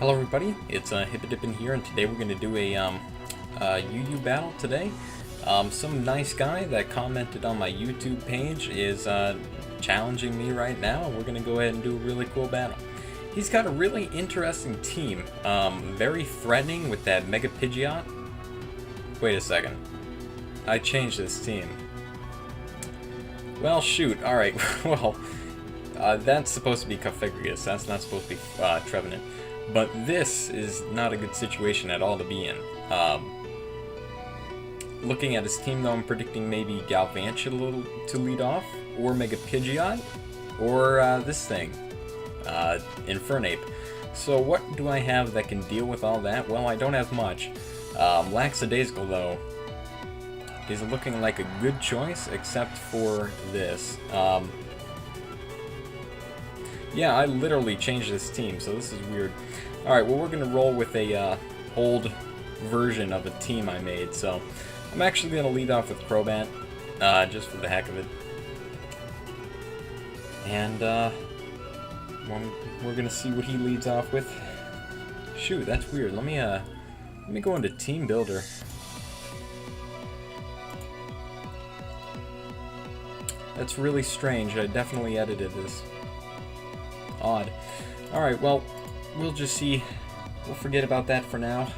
Hello everybody, it's Hippodippin here, and today we're going to do a UU battle today. Some nice guy that commented on my YouTube page is challenging me right now, and we're going to go ahead and do a really cool battle. He's got a really interesting team, very threatening with that Mega Pidgeot. Wait a second, I changed this team. Well shoot, alright, well, that's supposed to be Cofagrigus, that's not supposed to be Trevenant. But this is not a good situation at all to be in. Looking at his team though, I'm predicting maybe Galvantula to lead off, or Mega Pidgeot, or this thing, Infernape. So what do I have that can deal with all that? Well, I don't have much. Lackadaisical though is looking like a good choice, except for this. Yeah, I literally changed this team, so this is weird. Alright, well we're going to roll with a old version of a team I made, so I'm actually going to lead off with Crobat, just for the heck of it. And we're going to see what he leads off with. Shoot, that's weird. Let me go into Team Builder. That's really strange. I definitely edited this. Odd. Alright, well, we'll just see. We'll forget about that for now.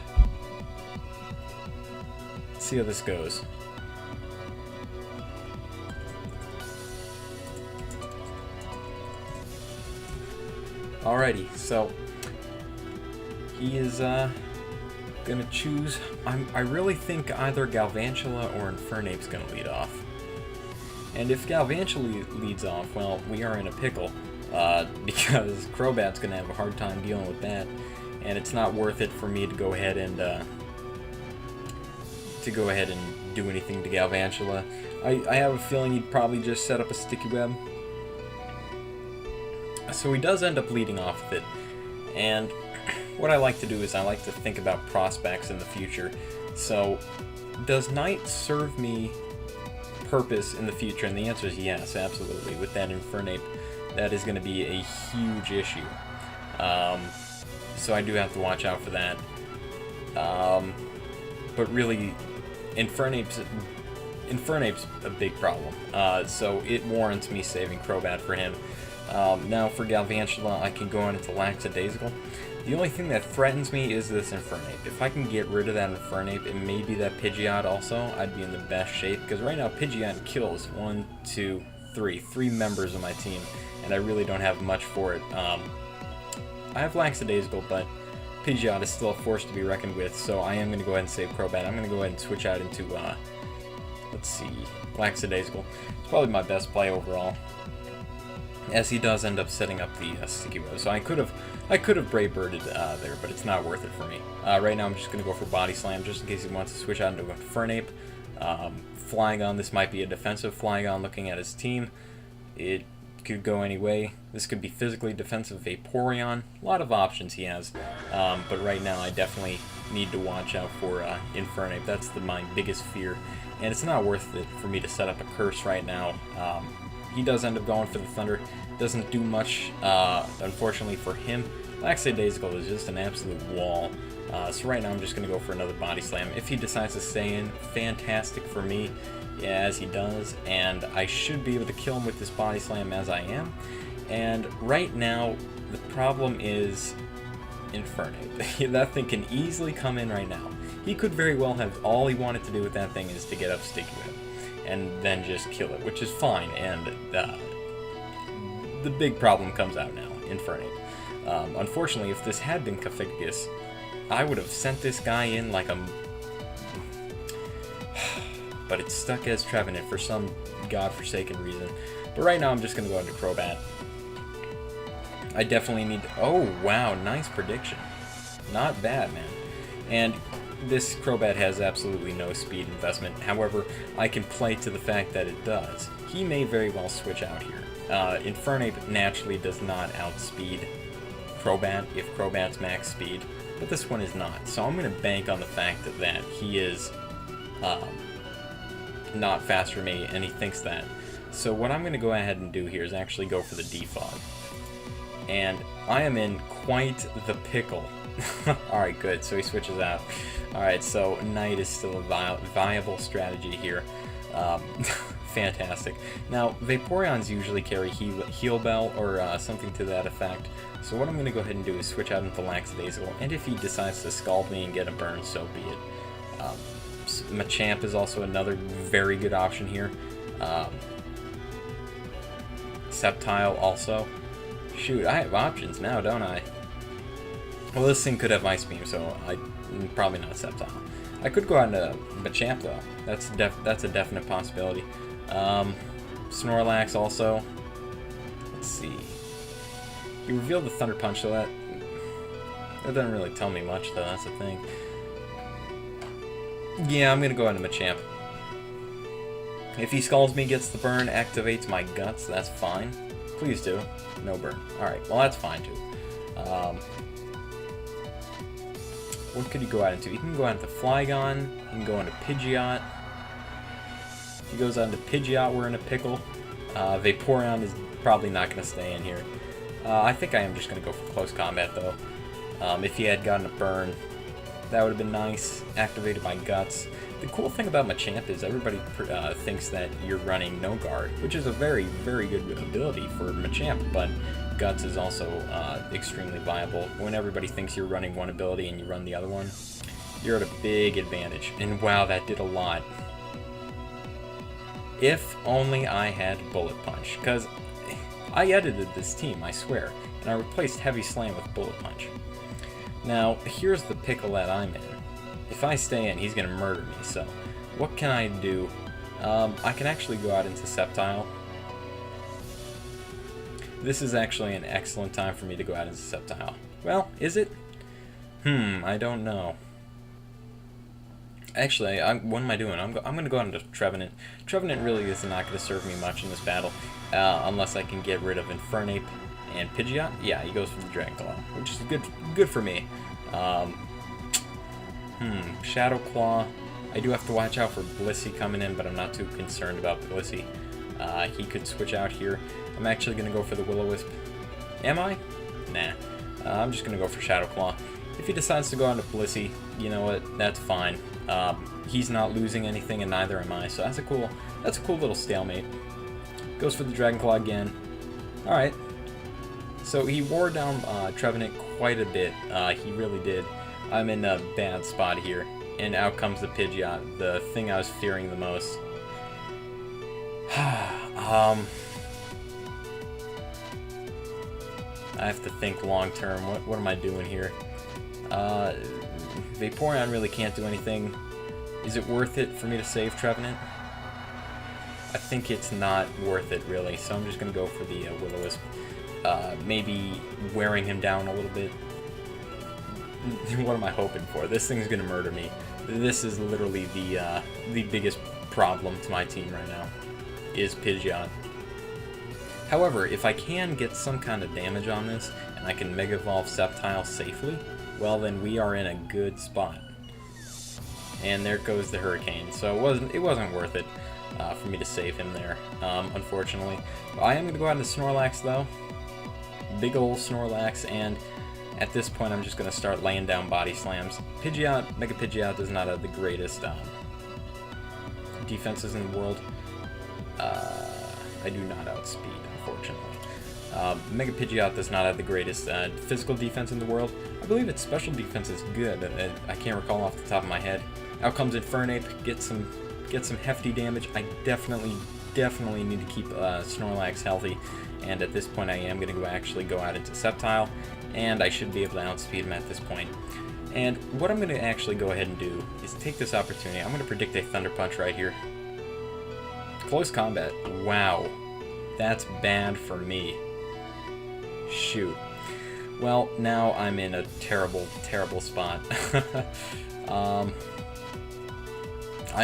Let's see how this goes. Alrighty, so he is gonna choose. I really think either Galvantula or Infernape's gonna lead off. And if Galvantula leads off, well, we are in a pickle. Because Crobat's going to have a hard time dealing with that, and it's not worth it for me to go ahead and do anything to Galvantula. I have a feeling he'd probably just set up a sticky web. So he does end up leading off with it, and what I like to do is I like to think about prospects in the future. So does Night serve me purpose in the future? And the answer is yes, absolutely. With that Infernape, that is going to be a huge issue. So I do have to watch out for that. But really, Infernape's a big problem. So it warrants me saving Crobat for him. Now for Galvantula, I can go into Lackadaisical. The only thing that threatens me is this Infernape. If I can get rid of that Infernape and maybe that Pidgeot also, I'd be in the best shape. Because right now Pidgeot kills 1, 2, 3 members of my team, and I really don't have much for it. I have Lackadaisical, but Pidgeot is still a force to be reckoned with, so I am going to go ahead and save Crobat. I'm going to go ahead and switch out into, let's see, Lackadaisical. It's probably my best play overall, as he does end up setting up the sticky web. So I could have Brave Birded there, but it's not worth it for me. Right now I'm just going to go for Body Slam, just in case he wants to switch out into a Infernape. Flygon, this might be a defensive Flygon looking at his team. It could go any way. This could be physically defensive Vaporeon. A lot of options he has. But right now I definitely need to watch out for Infernape. That's my biggest fear. And it's not worth it for me to set up a curse right now. He does end up going for the Thunder. Doesn't do much, unfortunately for him. Lackadaisical is just an absolute wall. So right now I'm just going to go for another Body Slam. If he decides to stay in, fantastic for me, as he does, and I should be able to kill him with this Body Slam as I am. And right now, the problem is Infernape. That thing can easily come in right now. He could very well have all he wanted to do with that thing is to get up Sticky Web, and then just kill it, which is fine, and the big problem comes out now, Infernape. Unfortunately, if this had been Cofagrigus, I would have sent this guy in like a... But it's stuck as Trevenant for some godforsaken reason. But right now I'm just going to go into Crobat. I definitely need to... Oh, wow, nice prediction. Not bad, man. And this Crobat has absolutely no speed investment. However, I can play to the fact that it does. He may very well switch out here. Infernape naturally does not outspeed Crobat if Crobat's max speed, but this one is not. So I'm going to bank on the fact that he is not faster than me, and he thinks that. So what I'm going to go ahead and do here is actually go for the Defog. And I am in quite the pickle Alright, good. So he switches out. Alright, so Knight is still a viable strategy here. Fantastic. Now, Vaporeons usually carry Heal Bell or something to that effect. So what I'm going to go ahead and do is switch out into Lackadaisical, and if he decides to Scald me and get a burn, so be it. Machamp is also another very good option here. Sceptile also. Shoot, I have options now, don't I? Well, this thing could have Ice Beam, so probably not Sceptile. I could go out into Machamp though. That's a definite possibility. Snorlax also. Let's see. He revealed the Thunder Punch, so that doesn't really tell me much, though. That's the thing. Yeah, I'm gonna go into Machamp. If he Scalds me, gets the burn, activates my Guts, that's fine. Please do. No burn. Alright, well that's fine too. What could he go out into? He can go out into Flygon, he can go into Pidgeot. If he goes out into Pidgeot, we're in a pickle. Vaporeon is probably not going to stay in here. I think I am just going to go for close combat though. If he had gotten a burn, that would have been nice. Activated my Guts. The cool thing about Machamp is everybody thinks that you're running No Guard, which is a very, very good ability for Machamp, but Guts is also extremely viable. When everybody thinks you're running one ability and you run the other one, you're at a big advantage. And wow, that did a lot. If only I had Bullet Punch, because I edited this team, I swear, and I replaced Heavy Slam with Bullet Punch. Now, here's the pickle that I'm in. If I stay in, he's going to murder me, so what can I do? I can actually go out into Sceptile. This is actually an excellent time for me to go out into Sceptile. Well, is it? I don't know. Actually, what am I doing? I'm going to go out into Trevenant. Trevenant really is not going to serve me much in this battle, unless I can get rid of Infernape and Pidgeot. Yeah, he goes for the Dragon Claw, which is good for me. Shadow Claw. I do have to watch out for Blissey coming in, but I'm not too concerned about Blissey. He could switch out here. I'm actually going to go for the Will-O-Wisp. Am I? Nah. I'm just going to go for Shadow Claw. If he decides to go on to Blissey, you know what? That's fine. He's not losing anything, and neither am I. So that's a cool little stalemate. Goes for the Dragon Claw again. All right. So he wore down Trevenant quite a bit. He really did. I'm in a bad spot here, and out comes the Pidgeot, the thing I was fearing the most. I have to think long term. What am I doing here? Vaporeon really can't do anything. Is it worth it for me to save Trevenant? I think it's not worth it, really, so I'm just going to go for the Will-O-Wisp. Maybe wearing him down a little bit. What am I hoping for? This thing's going to murder me. This is literally the biggest problem to my team right now, is Pidgeot. However, if I can get some kind of damage on this, and I can Mega Evolve Sceptile safely, well then we are in a good spot. And there goes the Hurricane. So it wasn't worth it for me to save him there, unfortunately. I am going to go out into Snorlax though. Big ol' Snorlax, and at this point I'm just going to start laying down Body Slams. Pidgeot, Mega Pidgeot does not have the greatest defenses in the world. I do not outspeed, unfortunately. Mega Pidgeot does not have the greatest physical defense in the world. I believe its special defense is good. I can't recall off the top of my head. Out comes Infernape, get some hefty damage. I definitely need to keep Snorlax healthy, and at this point I am going to actually go out into Sceptile, and I should be able to outspeed him at this point. And what I'm going to actually go ahead and do is take this opportunity. I'm going to predict a Thunder Punch right here. Close combat. Wow. That's bad for me. Shoot. Well, now I'm in a terrible, terrible spot. I'm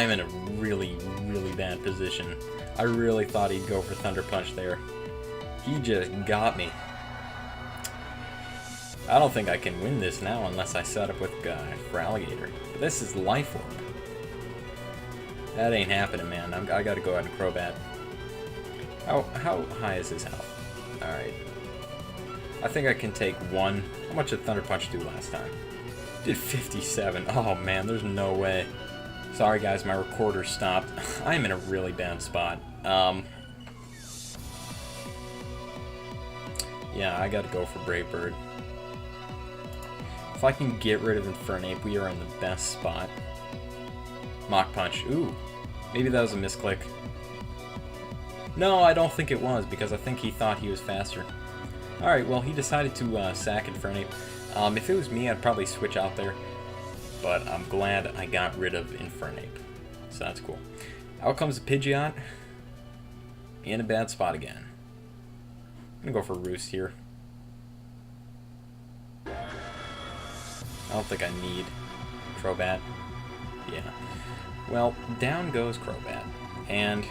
in a really, really bad position. I really thought he'd go for Thunder Punch there. He just got me. I don't think I can win this now unless I set up with for Alligator. But this is Life Orb. That ain't happening, man. I gotta go out and Crobat. How high is his health? Alright. I think I can take one. How much did Thunder Punch do last time? Did 57. Oh man, there's no way. Sorry guys, my recorder stopped. I'm in a really bad spot. Yeah, I gotta go for Brave Bird. If I can get rid of Infernape, we are in the best spot. Mach Punch. Ooh. Maybe that was a misclick. No, I don't think it was, because I think he thought he was faster. Alright, well, he decided to sack Infernape. If it was me, I'd probably switch out there. But I'm glad I got rid of Infernape. So that's cool. Out comes Pidgeot. In a bad spot again. I'm gonna go for Roost here. I don't think I need Crobat. Yeah. Well, down goes Crobat. And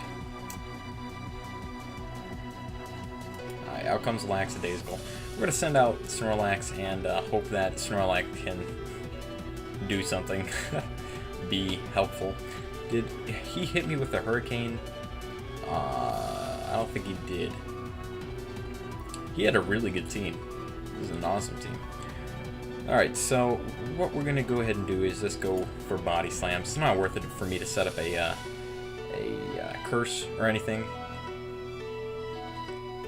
alright, out comes Lackadaisical. We're gonna send out Snorlax and hope that Snorlax can do something. Be helpful. Did he hit me with a Hurricane? I don't think he did. He had a really good team. It was an awesome team. Alright, so what we're going to go ahead and do is just go for Body Slam. It's not worth it for me to set up a curse or anything.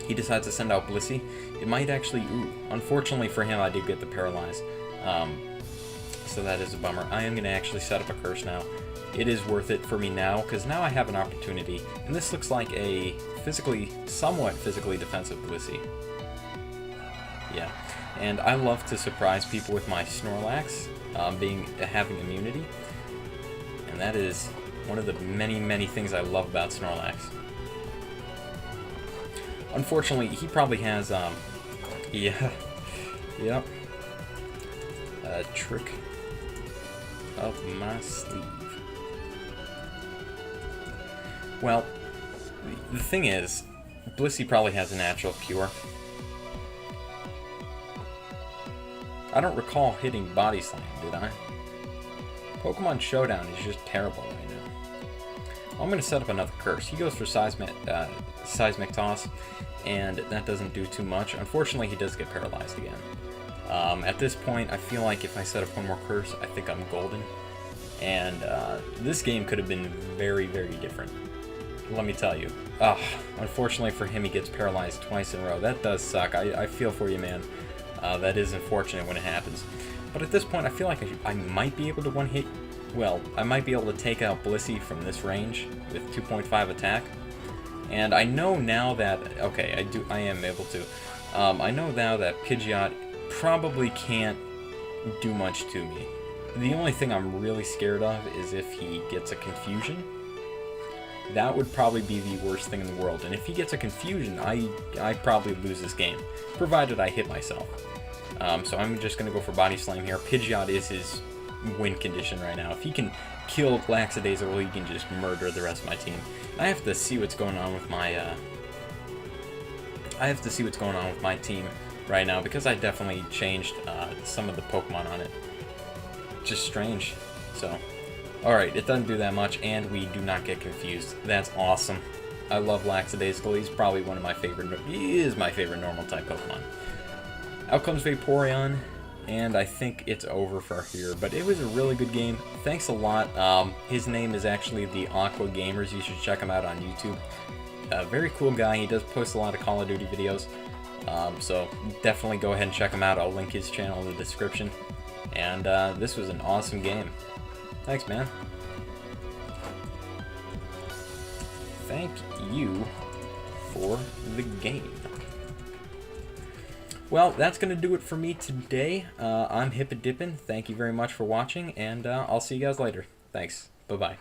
He decides to send out Blissey. It might actually... Ooh, unfortunately for him, I did get the Paralyze. So that is a bummer. I am going to actually set up a curse now. It is worth it for me now, because now I have an opportunity. And this looks like a somewhat physically defensive Blissey. Yeah. And I love to surprise people with my Snorlax having immunity. And that is one of the many, many things I love about Snorlax. Unfortunately, he probably has, yeah. Yep. A trick up my sleeve. Well, the thing is, Blissey probably has a natural cure. I don't recall hitting Body Slam, did I? Pokemon Showdown is just terrible right now. I'm going to set up another curse. He goes for Seismic Toss, and that doesn't do too much. Unfortunately, he does get paralyzed again. At this point, I feel like if I set up one more curse, I think I'm golden. And this game could have been very, very different. Let me tell you. Unfortunately for him, he gets paralyzed twice in a row. That does suck. I feel for you, man. That is unfortunate when it happens. But at this point, I feel like I might be able to one-hit... Well, I might be able to take out Blissey from this range with 2.5 attack. And I know now that... Okay, I am able to. I know now that Pidgeot probably can't do much to me. The only thing I'm really scared of is if he gets a Confusion. That would probably be the worst thing in the world. And if he gets a Confusion, I probably lose this game, provided I hit myself. So I'm just going to go for Body Slam here. Pidgeot is his win condition right now. If he can kill Lackadaisical, he can just murder the rest of my team. I have to see what's going on with my team right now, because I definitely changed some of the Pokemon on it. Just strange. So, alright, it doesn't do that much, and we do not get confused. That's awesome. I love Lackadaisical. He's probably one of my favorite... He is my favorite normal type Pokemon. Out comes Vaporeon, and I think it's over for here. But it was a really good game. Thanks a lot. His name is actually the Aqua Gamers. You should check him out on YouTube. Very cool guy. He does post a lot of Call of Duty videos. So definitely go ahead and check him out. I'll link his channel in the description. And this was an awesome game. Thanks, man. Thank you for the game. Well, that's going to do it for me today. I'm Hippidippin'. Thank you very much for watching, and I'll see you guys later. Thanks. Bye-bye.